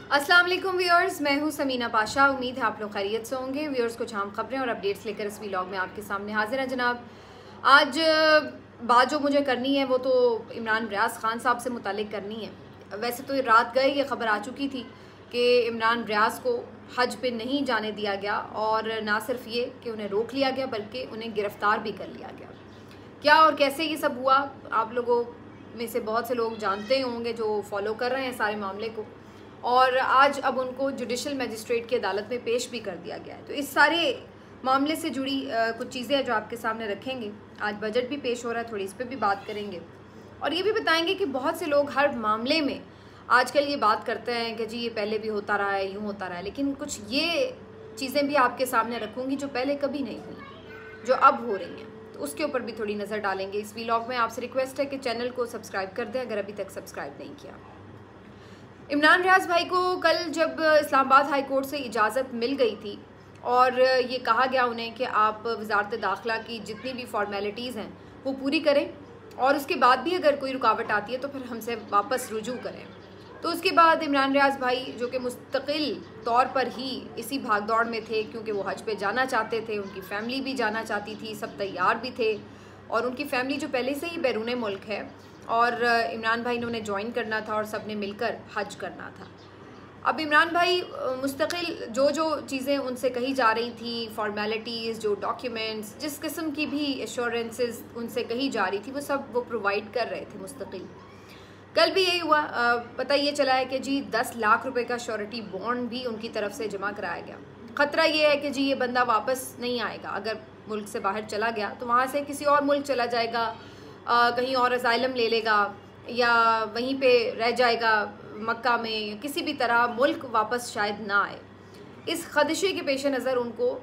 अस्सलाम वालेकुम व्यूअर्स, मैं हूं समीना पाशा। उम्मीद है आप लोग खैरियत से होंगे। व्यूअर्स, कुछ अहम खबरें और अपडेट्स लेकर इस व्लॉग में आपके सामने हाजिर हैं जनाब। आज बात जो मुझे करनी है वो तो इमरान रियाज खान साहब से मुतालिक करनी है। वैसे तो रात गए ये खबर आ चुकी थी कि इमरान रियाज को हज पे नहीं जाने दिया गया, और ना सिर्फ ये कि उन्हें रोक लिया गया बल्कि उन्हें गिरफ्तार भी कर लिया गया। क्या और कैसे ये सब हुआ, आप लोगों में से बहुत से लोग जानते होंगे जो फॉलो कर रहे हैं सारे मामले को। और आज अब उनको जुडिशल मजिस्ट्रेट की अदालत में पेश भी कर दिया गया है। तो इस सारे मामले से जुड़ी कुछ चीज़ें हैं जो आपके सामने रखेंगे। आज बजट भी पेश हो रहा है, थोड़ी इस पर भी बात करेंगे और ये भी बताएंगे कि बहुत से लोग हर मामले में आजकल ये बात करते हैं कि जी ये पहले भी होता रहा है, यूँ होता रहा है, लेकिन कुछ ये चीज़ें भी आपके सामने रखूँगी जो पहले कभी नहीं हुई, जो अब हो रही हैं। तो उसके ऊपर भी थोड़ी नज़र डालेंगे इस व्लॉग में। आपसे रिक्वेस्ट है कि चैनल को सब्सक्राइब कर दें अगर अभी तक सब्सक्राइब नहीं किया। इमरान रियाज भाई को कल जब इस्लामाबाद हाई कोर्ट से इजाज़त मिल गई थी और ये कहा गया उन्हें कि आप वजारत दाखिला की जितनी भी फॉर्मेलिटीज़ हैं वो पूरी करें और उसके बाद भी अगर कोई रुकावट आती है तो फिर हमसे वापस रुजू करें। तो उसके बाद इमरान रियाज भाई, जो कि मुस्तकिल तौर पर ही इसी भागदौड़ में थे क्योंकि वो हज पे जाना चाहते थे, उनकी फैमिली भी जाना चाहती थी, सब तैयार भी थे, और उनकी फैमिली जो पहले से ही बैरून मुल्क है और इमरान भाई ने उन्हें ज्वाइन करना था और सब ने मिलकर हज करना था। अब इमरान भाई मुस्तकिल जो जो चीज़ें उनसे कही जा रही थी, फॉर्मेलिटीज़, जो डॉक्यूमेंट्स, जिस किस्म की भी एश्योरेंसेस उनसे कही जा रही थी वो सब वो प्रोवाइड कर रहे थे मुस्तकिल। कल भी यही हुआ। पता ये चला है कि जी 10 लाख रुपए का श्योरिटी बॉन्ड भी उनकी तरफ से जमा कराया गया। ख़तरा ये है कि जी ये बंदा वापस नहीं आएगा। अगर मुल्क से बाहर चला गया तो वहाँ से किसी और मुल्क चला जाएगा, कहीं और असाइलम ले लेगा या वहीं पे रह जाएगा मक्का में, किसी भी तरह मुल्क वापस शायद ना आए। इस खदशे के पेश नज़र उनको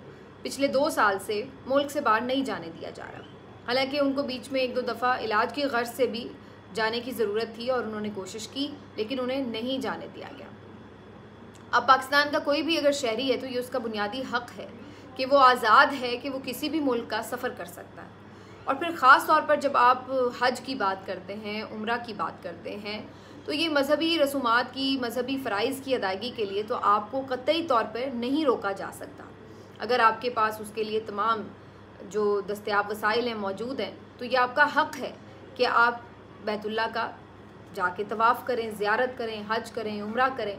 पिछले 2 साल से मुल्क से बाहर नहीं जाने दिया जा रहा। हालांकि उनको बीच में 1-2 दफ़ा इलाज की गर्ज से भी जाने की ज़रूरत थी और उन्होंने कोशिश की, लेकिन उन्हें नहीं जाने दिया गया। अब पाकिस्तान का कोई भी अगर शहरी है तो ये उसका बुनियादी हक़ है कि वो आज़ाद है कि वो किसी भी मुल्क का सफ़र कर सकता है। और फिर ख़ास तौर पर जब आप हज की बात करते हैं, उम्रा की बात करते हैं, तो ये मजहबी रसूमात की, मजहबी फ़राइज़ की अदायगी के लिए तो आपको कतई तौर पर नहीं रोका जा सकता। अगर आपके पास उसके लिए तमाम जो दस्तयाब वसाइल हैं मौजूद हैं तो ये आपका हक़ है कि आप बैतुल्लाह का जाके तवाफ़ करें, ज़ियारत करें, हज करें, उम्रा करें।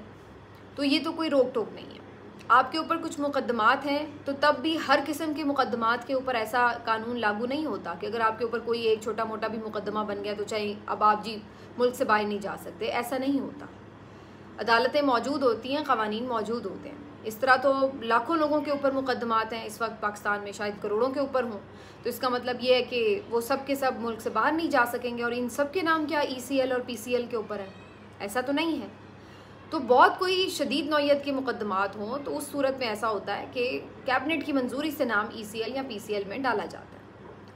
तो ये तो कोई रोक टोक नहीं है। आपके ऊपर कुछ मुकद्दमात हैं तो तब भी हर किस्म के मुकद्दमात के ऊपर ऐसा कानून लागू नहीं होता कि अगर आपके ऊपर कोई एक छोटा मोटा भी मुकद्दमा बन गया तो चाहे अब आप जी मुल्क से बाहर नहीं जा सकते, ऐसा नहीं होता। अदालतें मौजूद होती हैं, क़वानीन मौजूद होते हैं। इस तरह तो लाखों लोगों के ऊपर मुकद्दमात हैं इस वक्त पाकिस्तान में, शायद करोड़ों के ऊपर हों। तो इसका मतलब ये है कि वो सब के सब मुल्क से बाहर नहीं जा सकेंगे। और इन सब के नाम क्या ECL और PCL के ऊपर है? ऐसा तो नहीं है। तो बहुत कोई शदीद नौयत के मुकद्दमात हों तो उस सूरत में ऐसा होता है कि कैबिनेट की मंजूरी से नाम ECL या PCL में डाला जाता है।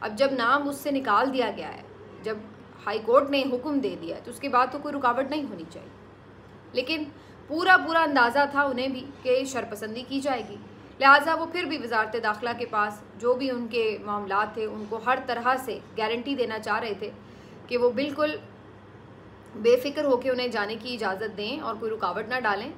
अब जब नाम उससे निकाल दिया गया है, जब हाई कोर्ट ने हुक्म दे दिया है, तो उसके बाद तो कोई रुकावट नहीं होनी चाहिए। लेकिन पूरा अंदाज़ा था उन्हें भी कि शरपसंदी की जाएगी, लिहाजा वो फिर भी वजारत दाखिला के पास जो भी उनके मामलात थे उनको हर तरह से गारंटी देना चाह रहे थे कि वो बिल्कुल बेफिक्र होकर उन्हें जाने की इजाज़त दें और कोई रुकावट ना डालें।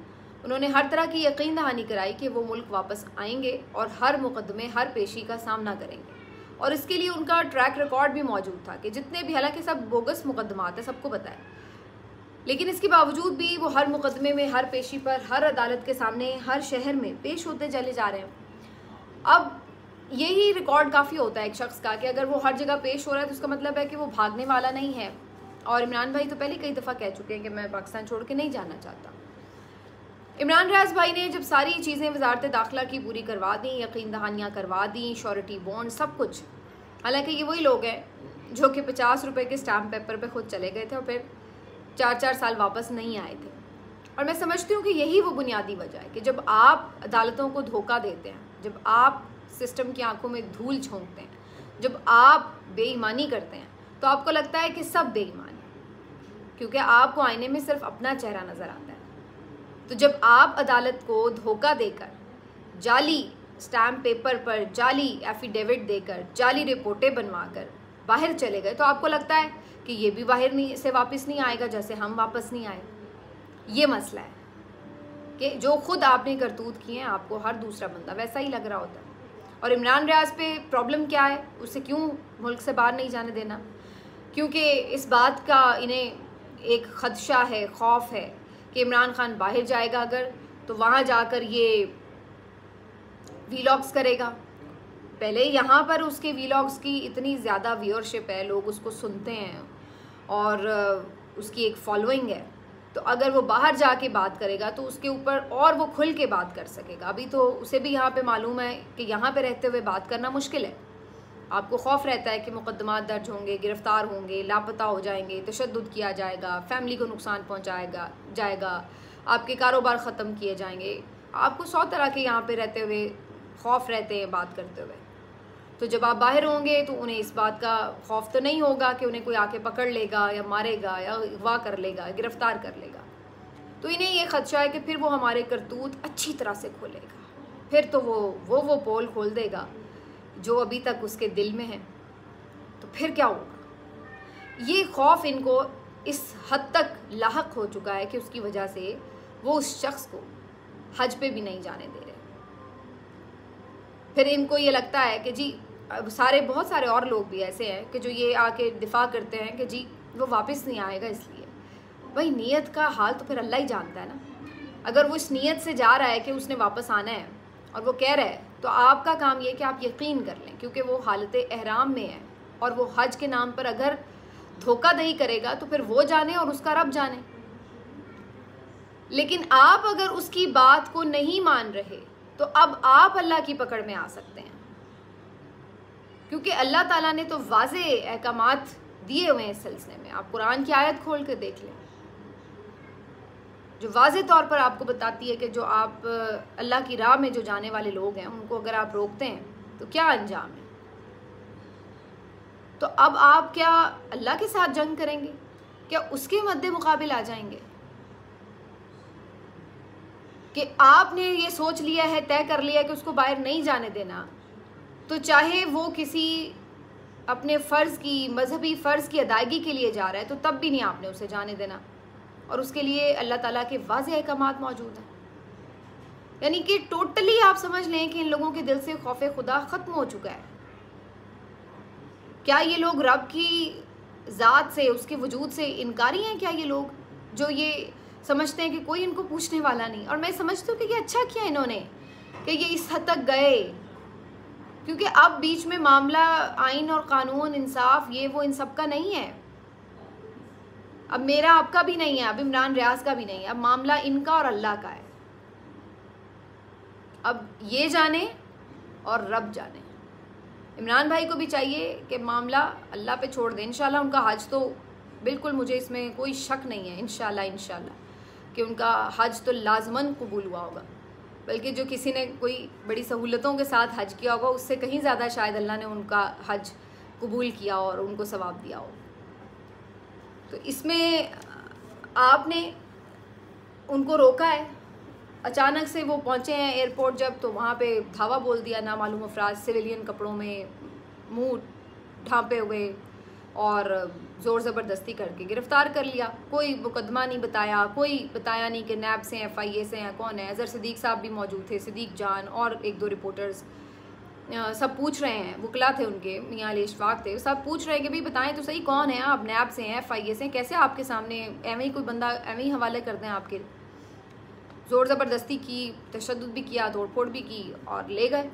उन्होंने हर तरह की यकीन दहानी कराई कि वो मुल्क वापस आएंगे और हर मुकदमे, हर पेशी का सामना करेंगे। और इसके लिए उनका ट्रैक रिकॉर्ड भी मौजूद था कि जितने भी, हालांकि सब बोगस मुकदमात हैं, सबको पता है, लेकिन इसके बावजूद भी वो हर मुकदमे में, हर पेशी पर, हर अदालत के सामने, हर शहर में पेश होते चले जा रहे हैं। अब यही रिकॉर्ड काफ़ी होता है एक शख्स का कि अगर वो हर जगह पेश हो रहा है तो उसका मतलब है कि वो भागने वाला नहीं है। और इमरान भाई तो पहले कई दफ़ा कह चुके हैं कि मैं पाकिस्तान छोड़ के नहीं जाना चाहता। इमरान रियाज भाई ने जब सारी चीज़ें वजारत दाखिला की पूरी करवा दी, यकीन दहानियाँ करवा दी, श्योरिटी बॉन्ड, सब कुछ, हालांकि ये वही लोग हैं जो कि 50 रुपये के स्टाम्प पेपर पे खुद चले गए थे और फिर 4-4 साल वापस नहीं आए थे। और मैं समझती हूँ कि यही वो बुनियादी वजह है कि जब आप अदालतों को धोखा देते हैं, जब आप सिस्टम की आंखों में धूल झोंकते हैं, जब आप बेईमानी करते हैं, तो आपको लगता है कि सब बेईमान है क्योंकि आपको आईने में सिर्फ अपना चेहरा नज़र आता है। तो जब आप अदालत को धोखा देकर, जाली स्टैम्प पेपर पर जाली एफिडेविट देकर, जाली रिपोर्टें बनवाकर बाहर चले गए, तो आपको लगता है कि ये भी बाहर नहीं से वापस नहीं आएगा जैसे हम वापस नहीं आए। ये मसला है। कि जो खुद आपने करतूत किए हैं आपको हर दूसरा बंदा वैसा ही लग रहा होता है। और इमरान रियाज पे प्रॉब्लम क्या है, उसे क्यों मुल्क से बाहर नहीं जाने देना? क्योंकि इस बात का इन्हें एक खदशा है, खौफ है कि इमरान खान बाहर जाएगा अगर, तो वहाँ जाकर ये वीलॉग्स करेगा। पहले यहाँ पर उसके वीलॉग्स की इतनी ज़्यादा व्यूअरशिप है, लोग उसको सुनते हैं और उसकी एक फॉलोइंग है, तो अगर वो बाहर जाके बात करेगा तो उसके ऊपर और वो खुल के बात कर सकेगा। अभी तो उसे भी यहाँ पे मालूम है कि यहाँ पे रहते हुए बात करना मुश्किल है। आपको खौफ रहता है कि मुकदमात दर्ज होंगे, गिरफ्तार होंगे, लापता हो जाएंगे, तशद्दुद किया जाएगा, फैमिली को नुकसान पहुँचाएगा जाएगा, आपके कारोबार ख़त्म किए जाएंगे। आपको 100 तरह के यहाँ पे रहते हुए खौफ रहते हैं बात करते हुए। तो जब आप बाहर होंगे तो उन्हें इस बात का खौफ तो नहीं होगा कि उन्हें कोई आके पकड़ लेगा या मारेगा या अगवा कर लेगा, गिरफ्तार कर लेगा। तो इन्हें ये खदशा है कि फिर वो हमारे करतूत अच्छी तरह से खोलेगा, फिर तो वो पोल खोल देगा जो अभी तक उसके दिल में है। तो फिर क्या होगा? ये खौफ इनको इस हद तक लाहक हो चुका है कि उसकी वजह से वो उस शख्स को हज पे भी नहीं जाने दे रहे। फिर इनको ये लगता है कि जी बहुत सारे और लोग भी ऐसे हैं कि जो ये आके दिफा करते हैं कि जी वो वापस नहीं आएगा इसलिए। भाई नीयत का हाल तो फिर अल्लाह ही जानता है ना। अगर वो इस नीयत से जा रहा है कि उसने वापस आना है और वो कह रहा है, तो आपका काम ये कि आप यकीन कर लें, क्योंकि वो हालत एहराम में है और वो हज के नाम पर अगर धोखाधड़ी करेगा तो फिर वो जाने और उसका रब जाने। लेकिन आप अगर उसकी बात को नहीं मान रहे तो अब आप अल्लाह की पकड़ में आ सकते हैं, क्योंकि अल्लाह ताला ने तो वाज़े अहकामात दिए हुए हैं इस सिलसिले में। आप कुरान की आयत खोल कर देख लें जो वाज़े तौर पर आपको बताती है कि जो आप अल्लाह की राह में जो जाने वाले लोग हैं उनको अगर आप रोकते हैं तो क्या अंजाम है। तो अब आप क्या अल्लाह के साथ जंग करेंगे? क्या उसके मद्दे मुकाबिल आ जाएंगे कि आपने ये सोच लिया है, तय कर लिया कि उसको बाहर नहीं जाने देना, तो चाहे वो किसी अपने फ़र्ज़ की, मजहबी फ़र्ज़ की अदायगी के लिए जा रहा है, तो तब भी नहीं आपने उसे जाने देना। और उसके लिए अल्लाह ताला के वाज़े अहकामात मौजूद हैं। यानी कि टोटली आप समझ लें कि इन लोगों के दिल से खौफ खुदा ख़त्म हो चुका है। क्या ये लोग रब की ज़ात से, उसके वजूद से इनकारी हैं? क्या ये लोग जो ये समझते हैं कि कोई इनको पूछने वाला नहीं? और मैं समझती हूँ कि ये अच्छा किया इन्होंने कि ये इस हद तक गए, क्योंकि अब बीच में मामला आइन और कानून, इंसाफ, ये वो इन सब का नहीं है। अब मेरा आपका भी नहीं है, अब इमरान रियाज का भी नहीं है, अब मामला इनका और अल्लाह का है। अब ये जाने और रब जाने। इमरान भाई को भी चाहिए कि मामला अल्लाह पे छोड़ दें। इंशाल्लाह उनका हज तो बिल्कुल, मुझे इसमें कोई शक नहीं है, इंशाल्लाह कि उनका हज तो लाजमन कबूल हुआ होगा। बल्कि जो किसी ने कोई बड़ी सहूलतों के साथ हज किया होगा उससे कहीं ज़्यादा शायद अल्लाह ने उनका हज कबूल किया और उनको सवाब दिया हो। तो इसमें आपने उनको रोका है। अचानक से वो पहुँचे हैं एयरपोर्ट जब, तो वहाँ पे धावा बोल दिया नामालूम अफराद सिविलियन कपड़ों में, मुंह ढांपे हुए और ज़ोर ज़बरदस्ती करके गिरफ़्तार कर लिया। कोई मुकदमा नहीं बताया, कोई बताया नहीं कि नैब से हैं, FIA से हैं, कौन है। अज़हर सिद्दीक़ साहब भी मौजूद थे, सिद्दीक़ जान और 1-2 रिपोर्टर्स सब पूछ रहे हैं, वकला थे उनके, मियाँ अली इशफाक थे, सब पूछ रहे हैं कि भाई बताएं तो सही कौन है आप, नैब से हैं, FIA से हैं, कैसे आपके सामने एवं ही कोई बंदा एवं ही हवाले कर दें आपके। ज़ोर ज़बरदस्ती की, तशद्दुद भी किया, तोड़ फोड़ भी की और ले गए।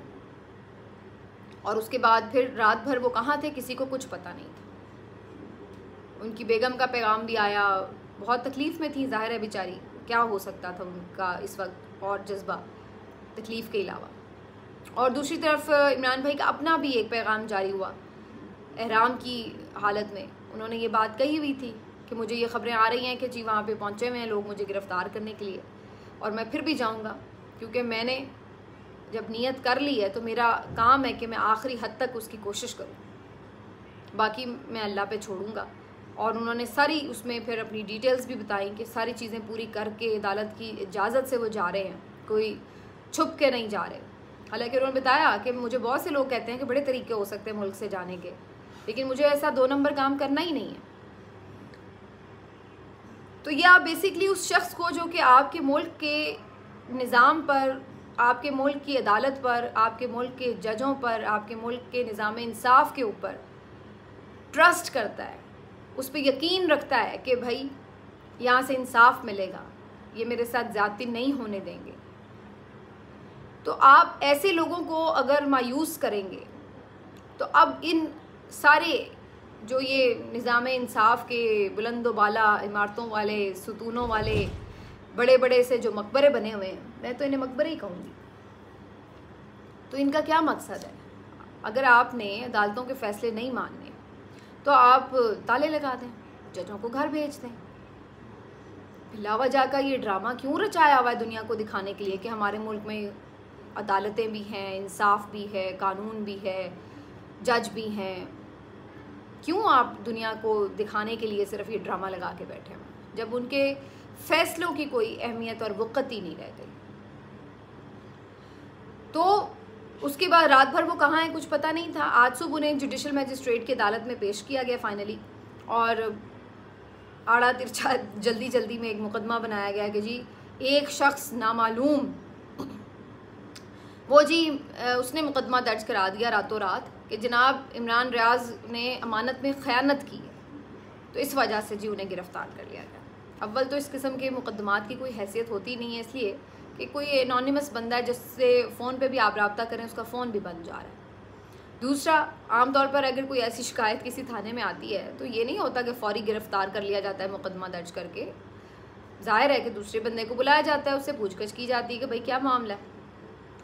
और उसके बाद फिर रात भर वो कहाँ थे किसी को कुछ पता नहीं था। उनकी बेगम का पैगाम भी आया, बहुत तकलीफ़ में थी, ज़ाहिर है बेचारी, क्या हो सकता था उनका इस वक्त और जज्बा तकलीफ़ के अलावा। और दूसरी तरफ इमरान भाई का अपना भी एक पैगाम जारी हुआ एहराम की हालत में। उन्होंने ये बात कही हुई थी कि मुझे ये ख़बरें आ रही हैं कि जी वहाँ पे पहुँचे हुए हैं लोग मुझे गिरफ़्तार करने के लिए, और मैं फिर भी जाऊँगा, क्योंकि मैंने जब नीयत कर ली है तो मेरा काम है कि मैं आखिरी हद तक उसकी कोशिश करूँ, बाकी मैं अल्लाह पे छोड़ूंगा। और उन्होंने सारी उसमें फिर अपनी डिटेल्स भी बताई कि सारी चीज़ें पूरी करके अदालत की इजाज़त से वो जा रहे हैं, कोई छुप के नहीं जा रहे। हालांकि उन्होंने बताया कि मुझे बहुत से लोग कहते हैं कि बड़े तरीके हो सकते हैं मुल्क से जाने के, लेकिन मुझे ऐसा 2 नंबर काम करना ही नहीं है। तो ये आप बेसिकली उस शख्स को जो कि आपके मुल्क के निज़ाम पर, आपके मुल्क की अदालत पर, आपके मुल्क के जजों पर, आपके मुल्क के निज़ाम इंसाफ के ऊपर ट्रस्ट करता है, उस पर यकीन रखता है कि भाई यहाँ से इंसाफ मिलेगा, ये मेरे साथ ज़्यादती नहीं होने देंगे, तो आप ऐसे लोगों को अगर मायूस करेंगे तो अब इन सारे जो ये निज़ाम इंसाफ के बुलंदो बाला इमारतों वाले, सुतूनों वाले बड़े बड़े से जो मकबरे बने हुए हैं, मैं तो इन्हें मकबरे ही कहूँगी, तो इनका क्या मकसद है? अगर आपने अदालतों के फैसले नहीं मानने तो आप ताले लगा दें, जजों को घर भेज दें। बिलावजह का ये ड्रामा क्यों रचाया हुआ है दुनिया को दिखाने के लिए कि हमारे मुल्क में अदालतें भी हैं, इंसाफ भी है, कानून भी है, जज भी हैं? क्यों आप दुनिया को दिखाने के लिए सिर्फ ये ड्रामा लगा के बैठे हैं, जब उनके फैसलों की कोई अहमियत और वक़्त ही नहीं रह गई? तो उसके बाद रात भर वो कहाँ है कुछ पता नहीं था। आज सुबह उन्हें जुडिशल मजिस्ट्रेट की अदालत में पेश किया गया फाइनली, और आड़ा तिरछा जल्दी जल्दी में एक मुकदमा बनाया गया कि जी एक शख्स नामालूम, वो जी उसने मुकदमा दर्ज करा दिया रातों रात कि जनाब इमरान रियाज ने अमानत में ख़यानत की है, तो इस वजह से जी उन्हें गिरफ़्तार कर लिया गया। अव्वल तो इस किस्म के मुकदमात की कोई हैसियत होती नहीं है, इसलिए कि कोई एनोनिमस बंदा है जिससे फ़ोन पे भी आप रब्ता करें उसका फ़ोन भी बंद जा रहा है। दूसरा, आम तौर पर अगर कोई ऐसी शिकायत किसी थाने में आती है तो ये नहीं होता कि फ़ौरी गिरफ़्तार कर लिया जाता है मुकदमा दर्ज करके। ज़ाहिर है कि दूसरे बंदे को बुलाया जाता है, उससे पूछगछ की जाती है कि भाई क्या मामला है,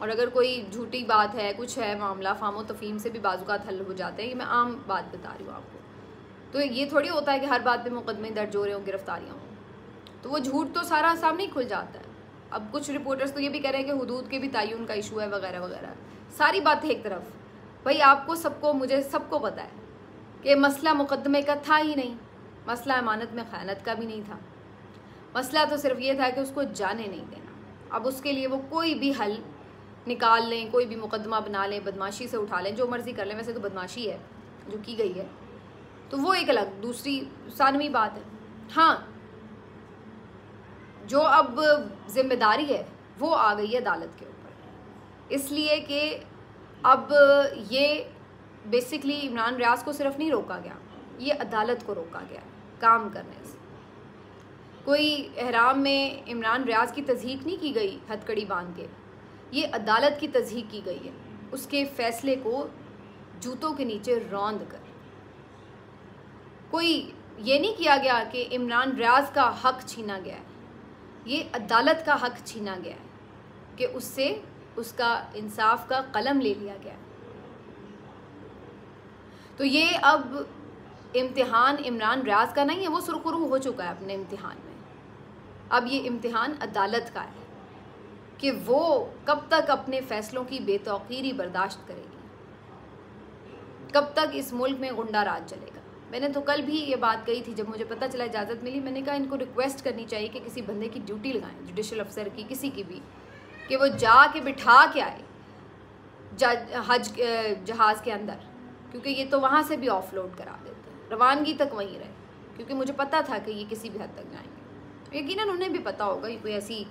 और अगर कोई झूठी बात है, कुछ है मामला, फामो तफहीम से भी बाजुकात हल हो जाते हैं। ये मैं आम बात बता रही हूँ आपको, तो ये थोड़ी होता है कि हर बात पे मुकदमे दर्ज हो रहे हों, गिरफ्तारियाँ हों, तो वो झूठ तो सारा सामने ही खुल जाता है। अब कुछ रिपोर्टर्स तो ये भी कह रहे हैं कि हुदूद के भी तयन का इशू है वगैरह वगैरह। सारी बातें एक तरफ, भाई आपको सबको, मुझे सबको पता है कि मसला मुकदमे का था ही नहीं, मसला अमानत में ख़यानत का भी नहीं था, मसला तो सिर्फ ये था कि उसको जाने नहीं देना। अब उसके लिए वो कोई भी हल निकाल लें, कोई भी मुकदमा बना लें, बदमाशी से उठा लें, जो मर्ज़ी कर लें। वैसे तो बदमाशी है जो की गई है, तो वो एक अलग दूसरी सानवी बात है। हाँ, जो अब जिम्मेदारी है वो आ गई है अदालत के ऊपर, इसलिए कि अब ये बेसिकली इमरान रियाज को सिर्फ नहीं रोका गया, ये अदालत को रोका गया काम करने से। कोई एहराम में इमरान रियाज की तज़हीक नहीं की गई हथकड़ी बांध के, ये अदालत की तज़हीक की गई है, उसके फ़ैसले को जूतों के नीचे रौंद कर। कोई ये नहीं किया गया कि इमरान रियाज का हक़ छीना गया है, ये अदालत का हक़ छीना गया है कि उससे उसका इंसाफ का कलम ले लिया गया। तो ये अब इम्तिहान इमरान रियाज का नहीं है, वो सुरखरू हो चुका है अपने इम्तिहान में। अब ये इम्तिहान अदालत का है कि वो कब तक अपने फ़ैसलों की बेतौकीरी बर्दाश्त करेगी, कब तक इस मुल्क में गुंडा राज चलेगा। मैंने तो कल भी ये बात कही थी, जब मुझे पता चला, इजाज़त मिली, मैंने कहा इनको रिक्वेस्ट करनी चाहिए कि किसी बंदे की ड्यूटी लगाएं, जुडिशल अफसर की, किसी की भी, कि वो जा के बिठा के आए हज जहाज़ के अंदर, क्योंकि ये तो वहाँ से भी ऑफलोड करा देते हैं, रवानगी तक वहीं रहे, क्योंकि मुझे पता था कि ये किसी भी हद तक जाएंगे। यकीनन उन्हें भी पता होगा, ये कोई ऐसी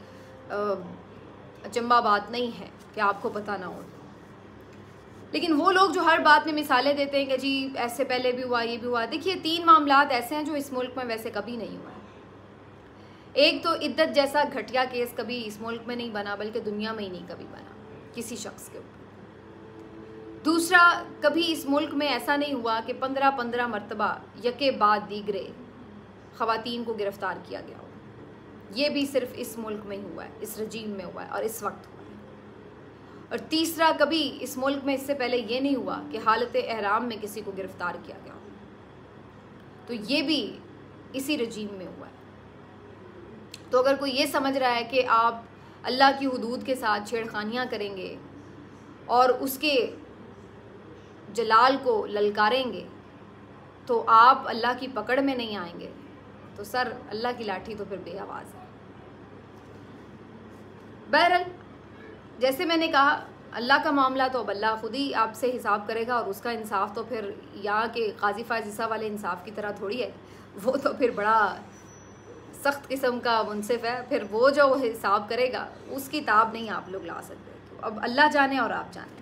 अचंबा बात नहीं है कि आपको पता ना हो। लेकिन वो लोग जो हर बात में मिसालें देते हैं कि जी ऐसे पहले भी हुआ, ये भी हुआ। देखिए 3 मामलात ऐसे हैं जो इस मुल्क में वैसे कभी नहीं हुआ है। एक तो इद्दत जैसा घटिया केस कभी इस मुल्क में नहीं बना, बल्कि दुनिया में ही नहीं कभी बना किसी शख्स के ऊपर। दूसरा, कभी इस मुल्क में ऐसा नहीं हुआ कि 15-15 मरतबा यके बाद दीगरे ख़वातीन को गिरफ़्तार किया गया हो। ये भी सिर्फ इस मुल्क में ही हुआ है, इस रजीम में हुआ है और इस वक्त हुआ है। और तीसरा, कभी इस मुल्क में इससे पहले ये नहीं हुआ कि हालत एहराम में किसी को गिरफ़्तार किया गया हो, तो ये भी इसी रजीम में हुआ है। तो अगर कोई ये समझ रहा है कि आप अल्लाह की हुदूद के साथ छेड़खानियाँ करेंगे और उसके जलाल को ललकारेंगे तो आप अल्लाह की पकड़ में नहीं आएंगे, तो सर अल्लाह की लाठी तो फिर बेआवाज़ है। बहरहाल, जैसे मैंने कहा, अल्लाह का मामला तो अब अल्लाह खुद ही आपसे हिसाब करेगा, और उसका इंसाफ तो फिर यहाँ के काजी फाजिसा वाले इंसाफ की तरह थोड़ी है, वो तो फिर बड़ा सख्त किस्म का मुनसिफ है, फिर वो जो हिसाब करेगा उसकी ताब नहीं आप लोग ला सकते। तो अब अल्लाह जाने और आप जाने।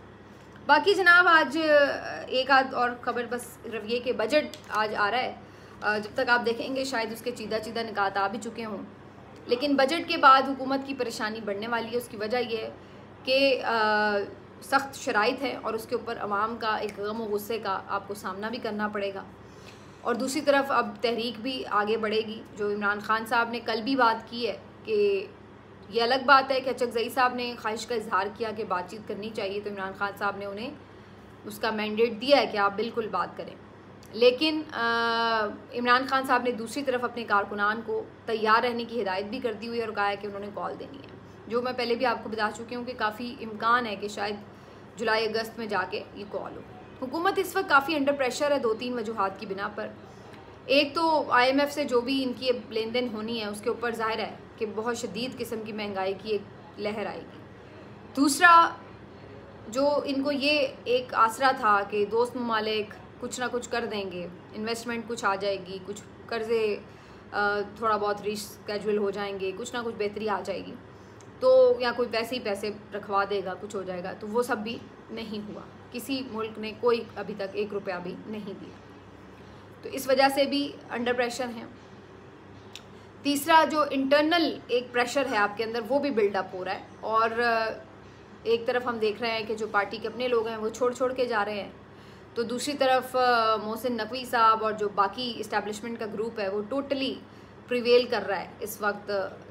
बाकी जनाब आज एक आध और ख़बर बस रवैये के बजट आज आ रहा है, जब तक आप देखेंगे शायद उसके चीदा निकात आ भी चुके हों, लेकिन बजट के बाद हुकूमत की परेशानी बढ़ने वाली है। उसकी वजह यह है कि सख्त शराइत है और उसके ऊपर अवाम का एक गम व गुस्से का आपको सामना भी करना पड़ेगा। और दूसरी तरफ अब तहरीक भी आगे बढ़ेगी। जो इमरान खान साहब ने कल भी बात की है कि ये अलग बात है कि चकजई साहब ने ख्वाहिश का इजहार किया कि बातचीत करनी चाहिए, तो इमरान खान साहब ने उन्हें उसका मैंडेट दिया है कि आप बिल्कुल बात करें। लेकिन इमरान खान साहब ने दूसरी तरफ अपने कारकुनान को तैयार रहने की हिदायत भी कर दी हुई है और कहा है कि उन्होंने कॉल देनी है, जो मैं पहले भी आपको बता चुकी हूँ कि काफ़ी इम्कान है कि शायद जुलाई अगस्त में जाके ये कॉल हो। हुकूमत इस वक्त काफ़ी अंडर प्रेशर है 2-3 वजूहात की बिना पर। एक तो IMF से जो भी इनकी लेन देन होनी है उसके ऊपर ज़ाहिर है कि बहुत शदीद किस्म की महंगाई की एक लहर आएगी। दूसरा, जो इनको ये एक आसरा था कि दोस्त ममालिक कुछ ना कुछ कर देंगे, इन्वेस्टमेंट कुछ आ जाएगी, कुछ कर्ज़े थोड़ा बहुत रिस्केजुअल हो जाएंगे, कुछ ना कुछ बेहतरी आ जाएगी, तो या कोई पैसे ही पैसे रखवा देगा, कुछ हो जाएगा, तो वो सब भी नहीं हुआ। किसी मुल्क ने कोई अभी तक 1 रुपया भी नहीं दिया, तो इस वजह से भी अंडर प्रेशर हैं। तीसरा, जो इंटरनल एक प्रेशर है आपके अंदर वो भी बिल्डअप हो रहा है, और एक तरफ हम देख रहे हैं कि जो पार्टी के अपने लोग हैं वो छोड़ के जा रहे हैं, तो दूसरी तरफ मोहसिन नकवी साहब और जो बाकी इस्टेब्लिशमेंट का ग्रुप है वो टोटली प्रिवेल कर रहा है इस वक्त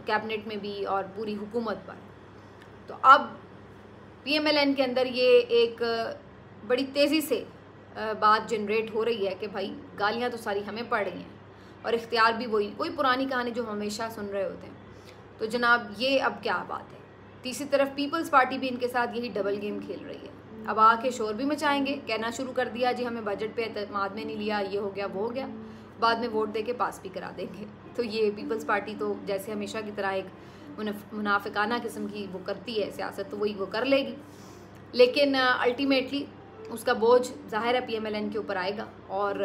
कैबिनेट में भी और पूरी हुकूमत पर। तो अब PMLN के अंदर ये एक बड़ी तेज़ी से बात जनरेट हो रही है कि भाई गालियाँ तो सारी हमें पड़ रही हैं और इख्तियार भी वही, कोई पुरानी कहानी जो हम हमेशा सुन रहे होते हैं। तो जनाब ये अब क्या बात है। तीसरी तरफ पीपल्स पार्टी भी इनके साथ यही डबल गेम खेल रही है। अब आके शोर भी मचाएंगे, कहना शुरू कर दिया जी हमें बजट पे एतमाद में नहीं लिया, ये हो गया वो हो गया, बाद में वोट दे के पास भी करा देंगे। तो ये पीपल्स पार्टी तो जैसे हमेशा की तरह एक मुनाफिकाना किस्म की वो करती है सियासत, तो वही वो कर लेगी, लेकिन अल्टीमेटली उसका बोझ ज़ाहिर है PMLN के ऊपर आएगा और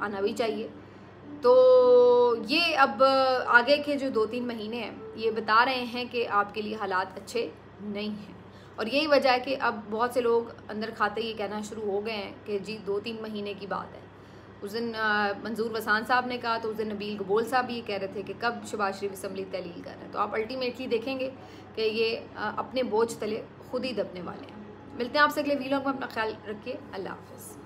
आना भी चाहिए। तो ये अब आगे के जो 2-3 महीने हैं ये बता रहे हैं कि आपके लिए हालात अच्छे नहीं हैं, और यही वजह है कि अब बहुत से लोग अंदर खाते ये कहना शुरू हो गए हैं कि जी 2-3 महीने की बात है। उस दिन मंजूर वसान साहब ने कहा, तो उस दिन नबील गबोल साहब भी ये कह रहे थे कि कब शहबाज शरीफ असम्बली तहलील कर रहे हैं। तो आप अल्टीमेटली देखेंगे कि ये अपने बोझ तले खुद ही दबने वाले हैं। मिलते हैं आपसे अगले वीलॉग में, अपना ख्याल रखिए, अल्लाह हाफ़िज़।